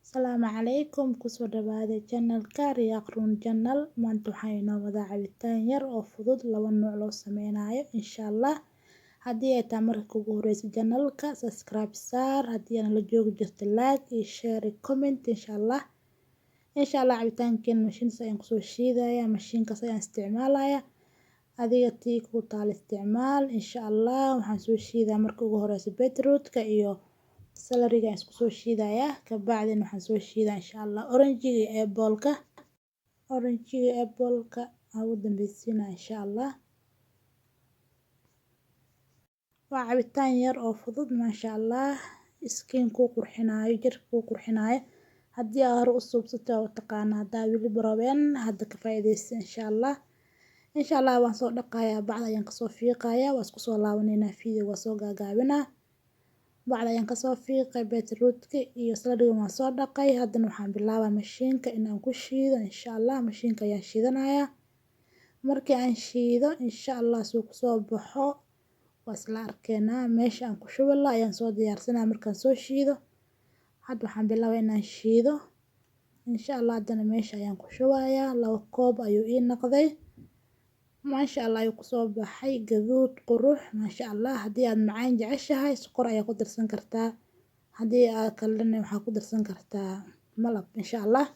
Asalaamu calaykum kusoo dhawaada channelka Riyaaq Run Channel. Maanta waxaan inoo wadaa cabitaan yar oo fudud laba nooc loo sameynayo insha Allah. Haddii ay tahay marka ugu horeysa channelka subscribe saar, haddii aan la joogi jirto like iyo share iyo comment insha Allah. Cabitaankeen mashiinta ayaan kusoo shiidaya, mashiinkaas ayaan isticmaalaya. Adiga tii ku taal isticmaal insha Allah. Waxaan soo shiidaa marka ugu horeysa beetroot-ka iyo celery-ga isku soo shiidaya. Ka bacdina waxaan soo shiidaa insha Allah orange-ga iyo apple-ka. Orange-ga iyo apple-ka aan u dambaysiina insha Allah. Waa cabitaan yar oo fudud maasha Allah. Skin ku qurxinayo, jirka ku qurxinayo. Haddii aad hore u suubsato oo taqaana hadda wili barobeen hadda ka faa'iideysa insha Allah. Insha Allah waan soo dhaqayaa bacda ayaan ka soo fiiqayaa waa isku soo laabanayna video waa soo gaagaabina. Bacda ayaan ka soo fiiqay beetroot-ka iyo celery-ga waan soo dhaqay. Haddana waxaan bilaabaa mashiinka inaan ku shiido insha Allah. Mashiinka ayaan shiidanaya. Markii aan shiido insha Allah suu ku soo baxo waa isla arkeena meesha aan ku shubi lahaa ayaan soo diyaarsanaa markaan soo shiido. Hadda waxaan bilaabaa inaan shiido insha Allah. Haddana meesha ayaan ku shubayaa 2 koob ayuu ii noqday. Maasha Allah ayuu ku soo baxay gaduud qurux maasha Allah. Haddii aad macaan jeceshahay sokor ayaa ku darsan kartaa. Haddii aad kalena waxaa ku darsan kartaa malab insha Allah.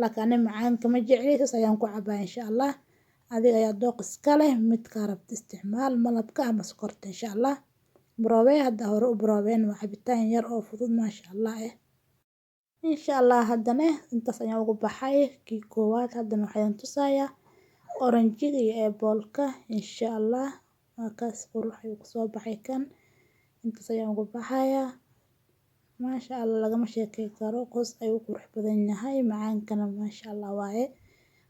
Laakiin macaan kama jecli saas ayaan ku cabaa insha Allah. Adiga ayaa dooq iska leh mid ka rabta isticmaal malabka ama sokorta insha Allah. Barobey hadda hore u barobeen waa cabitaan yar oo fudud maasha Allah insha Allah. Haddana intaas ayaan ugu baxay kii koowaad. Haddana waxaan tusayaa orange-ga iyo apple-ka insha Allah. Waa kaas qurux ayuu ku soo baxay kan. Intaas ayaan ugu baxayaa maasha Allah lagama sheekay karo qoys ayuu qurux badan yahay macaankana maasha Allah waaye.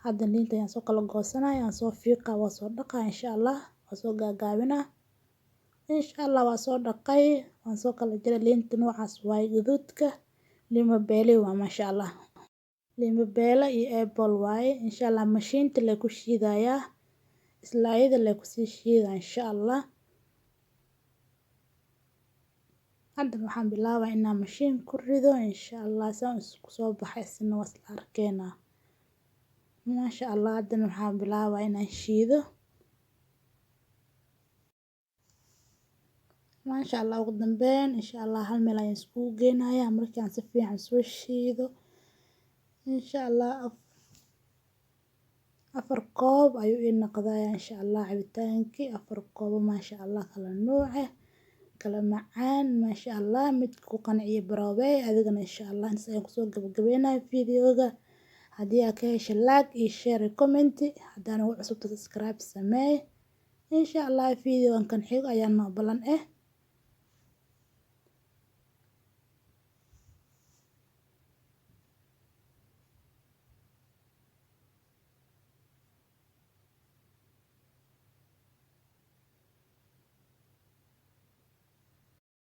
Hadda liinta ayaan soo kala goosanaya aan soo fiiqa waa soo dhaqaa insha Allah. Waa soo gaagaabina insha Allah. Waa soo dhaqay waan soo kala jiray liinta noocaas waaye gaduudka. Lima beeli waa maasha Allah. Lima beela iyo apple waaye insha Allah. Mashiinta la ku shiidaya isla ayada la ku sii shiida insha Allah. Hadda waxaan bilaabaa inaan mashiin ku rido insha Allah. Saan isku soo baxay isna waa isla arkeena maasha Allah. Haddana waxaan bilaabaa inaan shiido maasha Allah. Ugu dambeyn insha Allah hal meel ayaan isku geynayaa markii aan si fiican soo shiido insha Allah. 4 koob ayuu ii noqday insha Allah. Cabitaankii 4 koob maasha Allah kala nooce kala macaan maasha Allah. Mid ku qanciyo barobey adigana insha Allah. Intaas ayaan kusoo gabagabeynaa video-ga. Haddii aad ka heshay like iyo share iyo comment. Haddana ugu cusubta subscribe samee insha Allah. Video-gan kan xigo ayaan noo balan